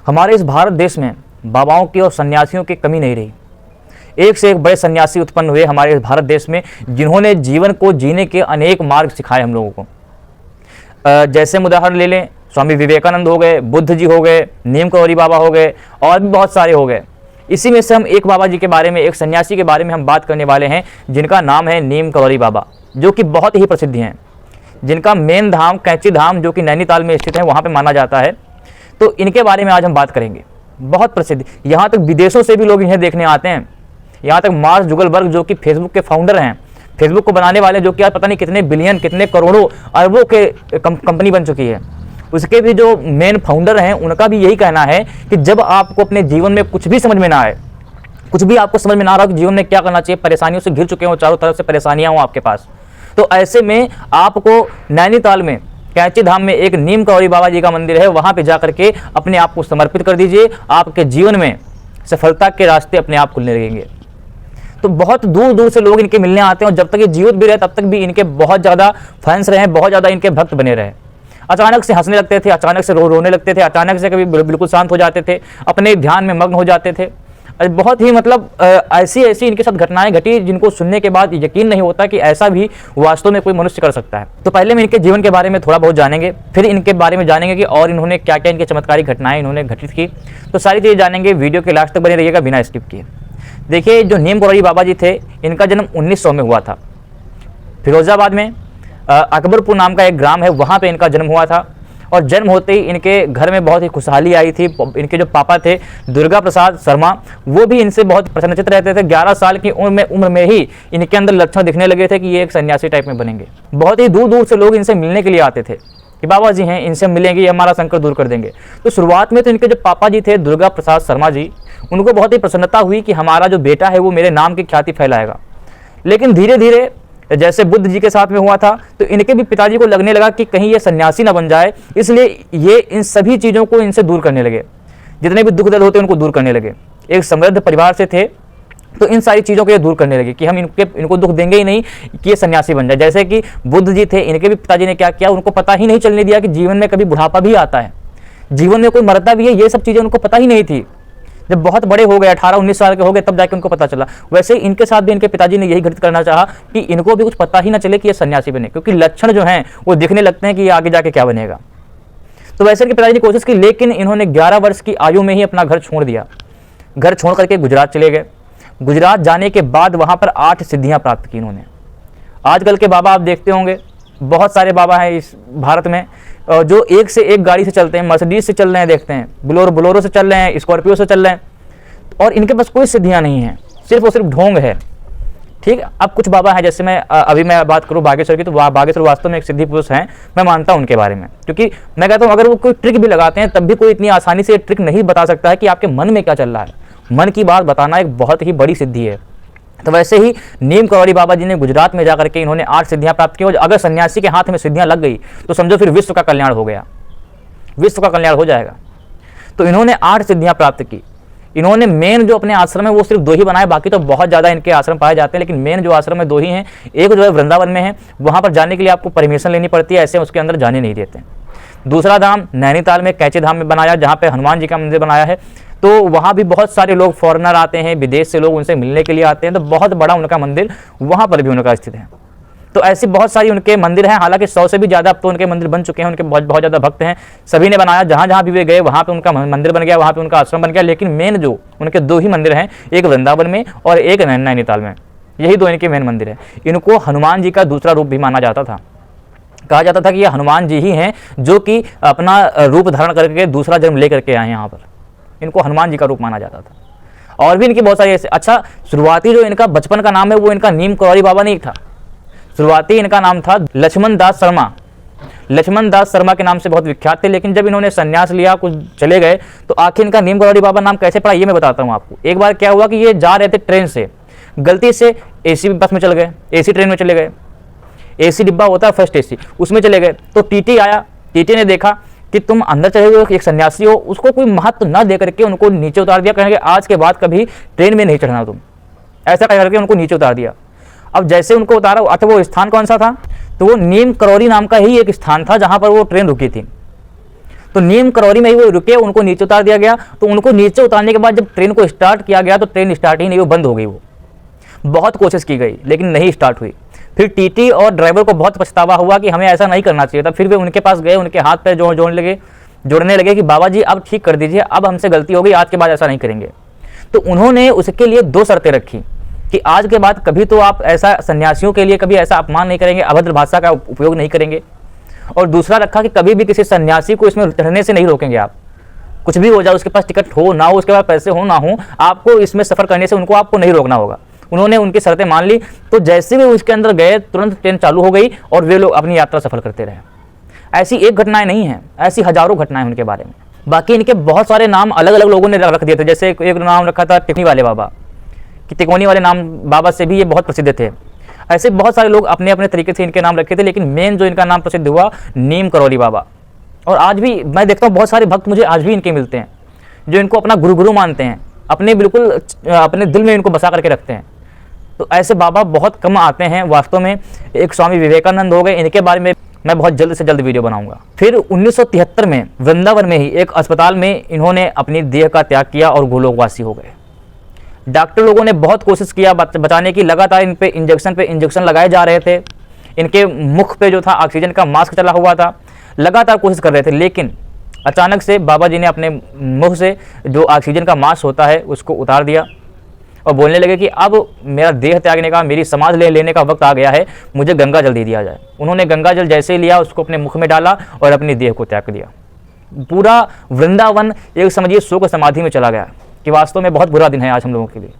हमारे इस भारत देश में बाबाओं की और सन्यासियों की कमी नहीं रही। एक से एक बड़े सन्यासी उत्पन्न हुए हमारे इस भारत देश में, जिन्होंने जीवन को जीने के अनेक मार्ग सिखाए हम लोगों को। जैसे हम उदाहरण ले लें, स्वामी विवेकानंद हो गए, बुद्ध जी हो गए, नीम करौरी बाबा हो गए, और भी बहुत सारे हो गए। इसी में से हम एक बाबा जी के बारे में, एक सन्यासी के बारे में हम बात करने वाले हैं, जिनका नाम है नीम करौरी बाबा, जो कि बहुत ही प्रसिद्ध हैं, जिनका मेन धाम कैंची धाम जो कि नैनीताल में स्थित है, वहाँ पे माना जाता है। तो इनके बारे में आज हम बात करेंगे। बहुत प्रसिद्ध, यहाँ तक विदेशों से भी लोग इन्हें देखने आते हैं। यहाँ तक मार्क जुकरबर्ग जो कि फेसबुक के फाउंडर हैं, फेसबुक को बनाने वाले, जो कि आज पता नहीं कितने बिलियन, कितने करोड़ों, अरबों के कंपनी बन चुकी है, उसके भी जो मेन फाउंडर हैं, उनका भी यही कहना है कि जब आपको अपने जीवन में कुछ भी समझ में ना आए, कुछ भी आपको समझ में ना आ रहा हो कि जीवन में क्या करना चाहिए, परेशानियों से घिर चुके हो, चारों तरफ से परेशानियां हो आपके पास, तो ऐसे में आपको नैनीताल में कैंची धाम में एक नीम करौरी बाबा जी का मंदिर है, वहां पे जाकर के अपने आप को समर्पित कर दीजिए। आपके जीवन में सफलता के रास्ते अपने आप खुलने लगेंगे। तो बहुत दूर दूर से लोग इनके मिलने आते हैं, और जब तक ये जीवित भी रहे तब तक भी इनके बहुत ज़्यादा फैंस रहे, बहुत ज़्यादा इनके भक्त बने रहे। अचानक से हंसने लगते थे, अचानक से रोने लगते थे, अचानक से कभी बिल्कुल शांत हो जाते थे, अपने ध्यान में मग्न हो जाते थे। बहुत ही मतलब ऐसी ऐसी इनके साथ घटनाएं घटी, जिनको सुनने के बाद यकीन नहीं होता कि ऐसा भी वास्तव में कोई मनुष्य कर सकता है। तो पहले में इनके जीवन के बारे में थोड़ा बहुत जानेंगे, फिर इनके बारे में जानेंगे कि और इन्होंने क्या क्या इनके चमत्कारी घटनाएं इन्होंने घटित की। तो सारी चीज़ें जानेंगे, वीडियो के लास्ट तक बने रहिएगा बिना स्किप किए। देखिए, जो नीम करौरी बाबा जी थे, इनका जन्म 1900 में हुआ था। फिरोजाबाद में अकबरपुर नाम का एक ग्राम है, वहाँ पे इनका जन्म हुआ था। और जन्म होते ही इनके घर में बहुत ही खुशहाली आई थी। इनके जो पापा थे दुर्गा प्रसाद शर्मा, वो भी इनसे बहुत प्रसन्नचित्त रहते थे। 11 साल की उम्र में ही इनके अंदर लक्षण दिखने लगे थे कि ये एक सन्यासी टाइप में बनेंगे। बहुत ही दूर दूर से लोग इनसे मिलने के लिए आते थे कि बाबा जी हैं, इनसे मिलेंगे, ये हमारा संकट दूर कर देंगे। तो शुरुआत में तो इनके जो पापा जी थे दुर्गा प्रसाद शर्मा जी, उनको बहुत ही प्रसन्नता हुई कि हमारा जो बेटा है वो मेरे नाम की ख्याति फैलाएगा। लेकिन धीरे धीरे, जैसे बुद्ध जी के साथ में हुआ था, तो इनके भी पिताजी को लगने लगा कि कहीं ये सन्यासी ना बन जाए, इसलिए ये इन सभी चीज़ों को इनसे दूर करने लगे। जितने भी दुख दर्द होते उनको दूर करने लगे। एक समृद्ध परिवार से थे, तो इन सारी चीज़ों को ये दूर करने लगे कि हम इनको दुख देंगे ही नहीं कि ये सन्यासी बन जाए। जैसे कि बुद्ध जी थे, इनके भी पिताजी ने क्या किया, उनको पता ही नहीं चलने दिया कि जीवन में कभी बुढ़ापा भी आता है, जीवन में कोई मरता भी है, ये सब चीज़ें उनको पता ही नहीं थी। जब बहुत बड़े हो गए, 18-19 साल के हो गए, तब जाके उनको पता चला। वैसे ही इनके साथ भी इनके पिताजी ने यही घटित करना चाहा कि इनको भी कुछ पता ही ना चले कि ये सन्यासी बने, क्योंकि लक्षण जो हैं वो दिखने लगते हैं कि ये आगे जाके क्या बनेगा। तो वैसे इनके पिताजी ने कोशिश की, लेकिन इन्होंने 11 वर्ष की आयु में ही अपना घर छोड़ दिया। घर छोड़ करके गुजरात चले गए। गुजरात जाने के बाद वहाँ पर 8 सिद्धियाँ प्राप्त की इन्होंने। आजकल के बाबा आप देखते होंगे, बहुत सारे बाबा हैं इस भारत में जो एक से एक गाड़ी से चलते हैं, मर्सिडीज से चल रहे हैं, देखते हैं बोलोरो से चल रहे हैं, स्कॉर्पियो से चल रहे हैं, और इनके पास कोई सिद्धियां नहीं हैं, सिर्फ और सिर्फ ढोंग है। ठीक है, अब कुछ बाबा हैं, जैसे अभी मैं बात करूं बागेश्वर की, तो बागेश्वर वास्तव में एक सिद्धि पुरुष हैं, मैं मानता हूं उनके बारे में, क्योंकि मैं कहता हूं अगर वो कोई ट्रिक भी लगाते हैं तब भी कोई इतनी आसानी से ट्रिक नहीं बता सकता है कि आपके मन में क्या चल रहा है। मन की बात बताना एक बहुत ही बड़ी सिद्धि है। तो वैसे ही नीम करौरी बाबा जी ने गुजरात में जाकर के इन्होंने 8 सिद्धियां प्राप्त की। और अगर सन्यासी के हाथ में सिद्धियां लग गई तो समझो फिर विश्व का कल्याण हो गया, विश्व का कल्याण हो जाएगा। तो इन्होंने 8 सिद्धियां प्राप्त की। इन्होंने मेन जो अपने आश्रम है वो सिर्फ 2 ही बनाए, बाकी तो बहुत ज़्यादा इनके आश्रम पाए जाते हैं, लेकिन मेन जो आश्रम है 2 ही हैं। एक जो है वृंदावन में है, वहाँ पर जाने के लिए आपको परमिशन लेनी पड़ती है, ऐसे उसके अंदर जाने नहीं देते। दूसरा धाम नैनीताल में कैंची धाम में बनाया, जहाँ पे हनुमान जी का मंदिर बनाया है। तो वहाँ भी बहुत सारे लोग फॉरेनर आते हैं, विदेश से लोग उनसे मिलने के लिए आते हैं, तो बहुत बड़ा उनका मंदिर वहाँ पर भी उनका स्थित है। तो ऐसी बहुत सारी उनके मंदिर हैं, हालांकि 100 से भी ज़्यादा अब तो उनके मंदिर बन चुके हैं। उनके बहुत बहुत ज़्यादा भक्त हैं, सभी ने बनाया, जहाँ जहाँ भी वे गए वहाँ पे उनका मंदिर बन गया, वहाँ पे उनका आश्रम बन गया। लेकिन मेन जो उनके 2 ही मंदिर हैं, एक वृंदावन में और एक नैनीताल में, यही 2 इनके मेन मंदिर हैं। इनको हनुमान जी का दूसरा रूप भी माना जाता था। कहा जाता था कि ये हनुमान जी ही हैं जो कि अपना रूप धारण करके दूसरा जन्म ले करके आए यहाँ पर। इनको हनुमान जी का रूप माना जाता था। और भी इनकी बहुत सारी ऐसे, अच्छा शुरुआती जो इनका बचपन का नाम है वो इनका नीम करौरी बाबा नहीं था, शुरुआती इनका नाम था लक्ष्मण दास शर्मा। लक्ष्मण दास शर्मा के नाम से बहुत विख्यात थे, लेकिन जब इन्होंने संन्यास लिया, कुछ चले गए, तो आखिर इनका नीम करौरी बाबा नाम कैसे पड़ा ये मैं बताता हूँ आपको। एक बार क्या हुआ कि ये जा रहे थे ट्रेन से, गलती से एसी बस में चल गए, एसी ट्रेन में चले गए, एसी डिब्बा होता है फर्स्ट एसी, उसमें चले गए। तो टीटी आया, टीटी ने देखा कि तुम अंदर चले गए, एक सन्यासी हो, उसको कोई महत्व न दे करके उनको नीचे उतार दिया, कहेंगे आज के बाद कभी ट्रेन में नहीं चढ़ना तुम, ऐसा कह करके उनको नीचे उतार दिया। अब जैसे उनको उतारा, अच्छा वो स्थान कौन सा था, तो वो नीम करौरी नाम का ही एक स्थान था जहाँ पर वो ट्रेन रुकी थी। तो नीम करौरी में ही वो रुके, उनको नीचे उतार दिया गया। तो उनको नीचे उतारने के बाद जब ट्रेन को स्टार्ट किया गया तो ट्रेन स्टार्ट ही नहीं, वो बंद हो गई। वो बहुत कोशिश की गई लेकिन नहीं स्टार्ट हुई। फिर टीटी और ड्राइवर को बहुत पछतावा हुआ कि हमें ऐसा नहीं करना चाहिए था। फिर वे उनके पास गए, उनके हाथ पैर जोड़ने लगे कि बाबा जी अब ठीक कर दीजिए, अब हमसे गलती हो गई, आज के बाद ऐसा नहीं करेंगे। तो उन्होंने उसके लिए 2 शर्तें रखी कि आज के बाद कभी तो आप ऐसा सन्यासियों के लिए कभी ऐसा अपमान नहीं करेंगे, अभद्र भाषा का उपयोग नहीं करेंगे। और दूसरा रखा कि कभी भी किसी सन्यासी को इसमें चढ़ने से नहीं रोकेंगे आप। कुछ भी हो जाए, उसके पास टिकट हो ना हो, उसके पास पैसे हो ना हो, आपको इसमें सफ़र करने से आपको नहीं रोकना होगा। उन्होंने उनकी शर्तें मान ली। तो जैसे भी उसके अंदर गए तुरंत ट्रेन चालू हो गई और वे लोग अपनी यात्रा सफल करते रहे। ऐसी एक घटनाएं नहीं हैं, ऐसी हजारों घटनाएं उनके बारे में। बाकी इनके बहुत सारे नाम अलग अलग लोगों ने रख दिए थे। जैसे एक नाम रखा था टिकनी वाले बाबा, कि तिकोनी वाले नाम बाबा से भी ये बहुत प्रसिद्ध थे। ऐसे बहुत सारे लोग अपने अपने तरीके से इनके नाम रखे थे, लेकिन मेन जो इनका नाम प्रसिद्ध हुआ नीम करौली बाबा। और आज भी मैं देखता हूँ बहुत सारे भक्त मुझे आज भी इनके मिलते हैं जो इनको अपना गुरु मानते हैं, अपने बिल्कुल अपने दिल में इनको बसा करके रखते हैं। तो ऐसे बाबा बहुत कम आते हैं वास्तव में। एक स्वामी विवेकानंद हो गए, इनके बारे में मैं बहुत जल्द से जल्द वीडियो बनाऊंगा। फिर 1973 में वृंदावन में ही एक अस्पताल में इन्होंने अपनी देह का त्याग किया और गोलोकवासी हो गए। डॉक्टर लोगों ने बहुत कोशिश किया बचाने की, लगातार इन पे इंजेक्शन लगाए जा रहे थे। इनके मुख पे जो था ऑक्सीजन का मास्क चला हुआ था, लगातार कोशिश कर रहे थे। लेकिन अचानक से बाबा जी ने अपने मुंह से जो ऑक्सीजन का मास्क होता है उसको उतार दिया और बोलने लगे कि अब मेरा देह त्यागने का, मेरी समाज लेने का वक्त आ गया है, मुझे गंगा जल दे दिया जाए। उन्होंने गंगा जल जैसे ही लिया उसको अपने मुख में डाला और अपनी देह को त्याग दिया। पूरा वृंदावन एक समझिए शोक समाधि में चला गया कि वास्तव में बहुत बुरा दिन है आज हम लोगों के लिए।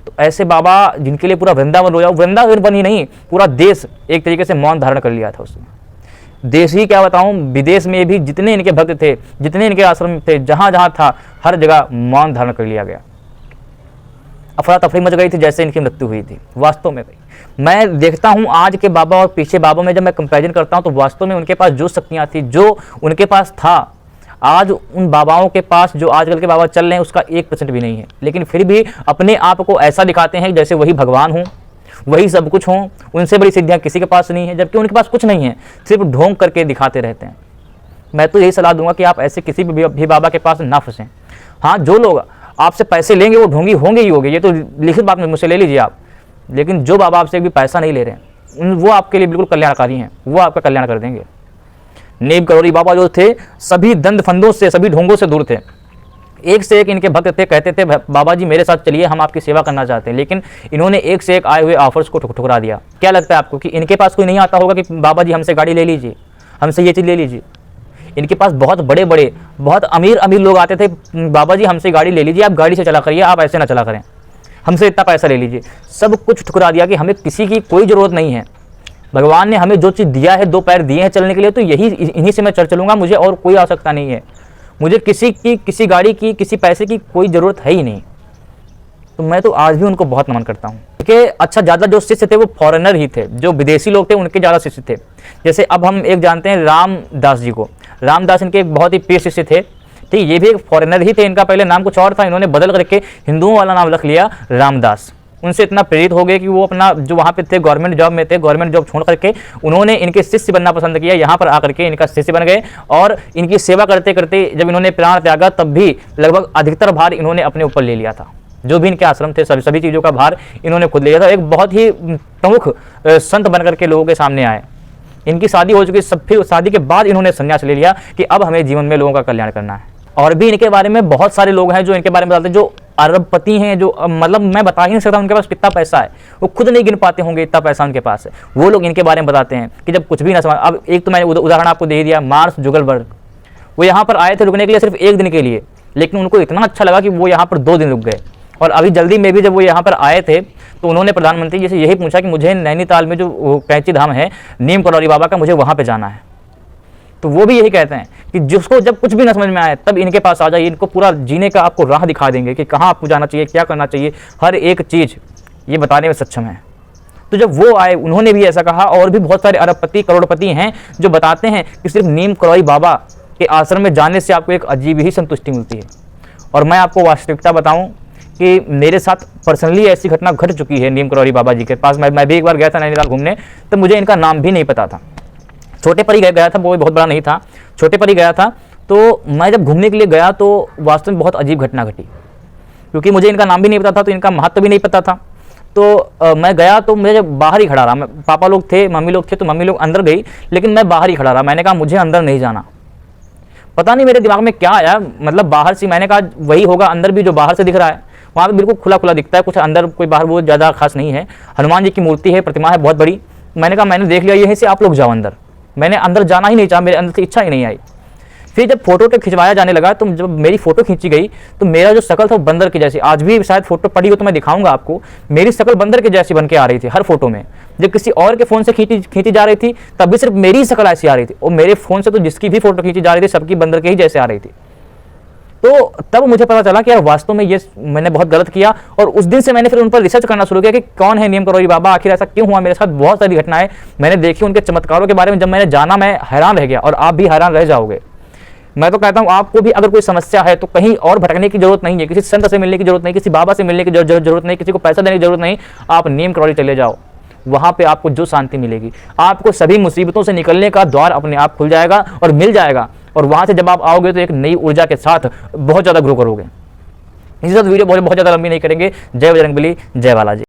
तो ऐसे बाबा जिनके लिए पूरा वृंदावन रोया, वृंदावन ही नहीं पूरा देश एक तरीके से मौन धारण कर लिया था उसमें। देश ही क्या बताऊं, विदेश में भी जितने इनके भक्त थे, जितने इनके आश्रम थे, जहाँ जहाँ था हर जगह मौन धारण कर लिया गया। अफरा तफरी मच गई थी जैसे इनकी मृत्यु हुई थी। वास्तव में मैं देखता हूँ आज के बाबा और पीछे बाबा में जब मैं कंपैरिजन करता हूँ तो वास्तव में उनके पास जो शक्तियाँ थी, जो उनके पास था, आज उन बाबाओं के पास जो आजकल के बाबा चल रहे हैं उसका 1% भी नहीं है। लेकिन फिर भी अपने आप को ऐसा दिखाते हैं जैसे वही भगवान हों, वही सब कुछ हों, उनसे बड़ी सिद्धियाँ किसी के पास नहीं है, जबकि उनके पास कुछ नहीं है, सिर्फ ढोंग करके दिखाते रहते हैं। मैं तो यही सलाह दूंगा कि आप ऐसे किसी भी बाबा के पास ना फंसें। हाँ, जो लोग आपसे पैसे लेंगे वो ढोंगी होंगे ही होंगे, ये तो लिखित बात में मुझसे ले लीजिए आप। लेकिन जो बाबा आपसे भी पैसा नहीं ले रहे हैं वो आपके लिए बिल्कुल कल्याणकारी हैं, वो आपका कल्याण कर देंगे। नीम करौरी बाबा जो थे सभी दंड फंदों से, सभी ढोंगों से दूर थे। एक से एक इनके भक्त थे, कहते थे बाबा जी मेरे साथ चलिए, हम आपकी सेवा करना चाहते हैं। लेकिन इन्होंने एक से एक आए हुए ऑफर्स को ठुकरा दिया। क्या लगता है आपको कि इनके पास कोई नहीं आता होगा कि बाबा जी हमसे गाड़ी ले लीजिए, हमसे ये चीज़ ले लीजिए? इनके पास बहुत बड़े बड़े बहुत अमीर लोग आते थे, बाबा जी हमसे गाड़ी ले लीजिए, आप गाड़ी से चला करिए, आप ऐसे ना चला करें, हमसे इतना पैसा ले लीजिए। सब कुछ ठुकरा दिया कि हमें किसी की कोई ज़रूरत नहीं है। भगवान ने हमें जो चीज़ दिया है, 2 पैर दिए हैं चलने के लिए, तो यही इन्हीं से मैं चलूँगा, मुझे और कोई आवश्यकता नहीं है। मुझे किसी गाड़ी की, किसी पैसे की कोई ज़रूरत है ही नहीं। तो मैं तो आज भी उनको बहुत नमन करता हूँ कि अच्छा ज़्यादा जो शिष्य थे वो फॉरेनर ही थे, जो विदेशी लोग थे उनके ज़्यादा शिष्य थे। जैसे अब हम एक जानते हैं रामदास जी को, रामदास इनके एक बहुत ही प्रिय शिष्य थे। ठीक, ये भी एक फॉरेनर ही थे, इनका पहले नाम कुछ और था, इन्होंने बदल करके हिंदुओं वाला नाम रख लिया रामदास। उनसे इतना प्रेरित हो गए कि वो अपना जो वहाँ पे थे गवर्नमेंट जॉब में थे, गवर्नमेंट जॉब छोड़ करके उन्होंने इनके शिष्य बनना पसंद किया, यहाँ पर आकर के इनका शिष्य बन गए। और इनकी सेवा करते करते जब इन्होंने प्राण त्यागा तब भी लगभग अधिकतर भार इन्होंने अपने ऊपर ले लिया था। जो भी इनके आश्रम थे सभी चीज़ों का भार इन्होंने खुद ले लिया था। एक बहुत ही प्रमुख संत बन करके लोगों के सामने आए। इनकी शादी हो चुकी, सब फिर शादी के बाद इन्होंने संन्यास ले लिया कि अब हमें जीवन में लोगों का कल्याण करना है। और भी इनके बारे में बहुत सारे लोग हैं जो इनके बारे में बताते हैं, जो अरबपति हैं, जो मतलब मैं बता ही नहीं सकता उनके पास कितना पैसा है, वो खुद नहीं गिन पाते होंगे इतना पैसा उनके पास है। वो लोग इनके बारे में बताते हैं कि जब कुछ भी ना समझ। अब एक तो मैंने उदाहरण आपको दे दिया, मार्क जुगरबर्ग। वो यहाँ पर आए थे रुकने के लिए सिर्फ 1 दिन के लिए, लेकिन उनको इतना अच्छा लगा कि वो यहाँ पर 2 दिन रुक गए। और अभी जल्दी में भी जब वो यहाँ पर आए थे तो उन्होंने प्रधानमंत्री जी से यही पूछा कि मुझे नैनीताल में जो कैंची धाम है नीम करौरी बाबा का, मुझे वहाँ पे जाना है। तो वो भी यही कहते हैं कि जिसको जब कुछ भी ना समझ में आए तब इनके पास आ जाइए, इनको पूरा जीने का आपको राह दिखा देंगे कि कहाँ आपको जाना चाहिए, क्या करना चाहिए, हर एक चीज़ ये बताने में सक्षम है। तो जब वो आए उन्होंने भी ऐसा कहा। और भी बहुत सारे अरबपति करोड़पति हैं जो बताते हैं कि सिर्फ नीम करौरी बाबा के आश्रम में जाने से आपको एक अजीब ही संतुष्टि मिलती है। और मैं आपको वास्तविकता बताऊँ कि मेरे साथ पर्सनली ऐसी घटना घट चुकी है नीम करौरी बाबा जी के पास। मैं भी एक बार गया था नैनीताल घूमने, तो मुझे इनका नाम भी नहीं पता था। छोटे पर ही गया था, वो बहुत बड़ा नहीं था, छोटे पर ही गया था। तो मैं जब घूमने के लिए गया तो वास्तव में बहुत अजीब घटना घटी, क्योंकि मुझे इनका नाम भी नहीं पता था, तो इनका महत्व भी नहीं पता था। तो मैं गया तो मुझे जब बाहर ही खड़ा रहा, मैं पापा लोग थे, मम्मी लोग थे, तो मम्मी लोग अंदर गई, लेकिन मैं बाहर ही खड़ा रहा। मैंने कहा मुझे अंदर नहीं जाना। पता नहीं मेरे दिमाग में क्या आया, मतलब बाहर से मैंने कहा वही होगा अंदर भी जो बाहर से दिख रहा है, वहाँ पे बिल्कुल खुला खुला दिखता है, कुछ अंदर कोई बाहर वो ज़्यादा खास नहीं है। हनुमान जी की मूर्ति है, प्रतिमा है बहुत बड़ी। मैंने कहा मैंने देख लिया, यहीं से आप लोग जाओ अंदर। मैंने अंदर जाना ही नहीं चाहा, मेरे अंदर से इच्छा ही नहीं आई। फिर जब फोटो तो खिंचवाया जाने लगा, तो जब मेरी फोटो खींची गई तो मेरा जो शक्ल था वो बंदर की जैसी, आज भी शायद फोटो पड़ी हो तो मैं दिखाऊंगा आपको, मेरी शक्ल बंदर की जैसी बन के आ रही थी हर फोटो में। जब किसी और के फोन से खींची जा रही थी तब भी सिर्फ मेरी ही शक्ल ऐसी आ रही थी, और मेरे फोन से तो जिसकी भी फोटो खींची जा रही थी सबकी बंदर के ही जैसे आ रही थी। तो तब मुझे पता चला कि यार वास्तव में ये मैंने बहुत गलत किया, और उस दिन से मैंने फिर उन पर रिसर्च करना शुरू किया कि कौन है नीम करौरी बाबा, आखिर ऐसा क्यों हुआ मेरे साथ। बहुत सारी घटनाएं मैंने देखी, उनके चमत्कारों के बारे में जब मैंने जाना मैं हैरान रह गया, और आप भी हैरान रह जाओगे। मैं तो कहता हूँ आपको भी अगर कोई समस्या है तो कहीं और भटकने की जरूरत नहीं है, किसी संत से मिलने की जरूरत नहीं, किसी बाबा से मिलने की जरूरत नहीं, किसी को पैसा देने की जरूरत नहीं। आप नीम करौली चले जाओ, वहां पे आपको जो शांति मिलेगी, आपको सभी मुसीबतों से निकलने का द्वार अपने आप खुल जाएगा और मिल जाएगा, और वहां से जब आप आओगे तो एक नई ऊर्जा के साथ बहुत ज़्यादा ग्रो करोगे। इसी साथ वीडियो बहुत ज़्यादा लंबी नहीं करेंगे। जय बजरंगबली, जय बालाजी।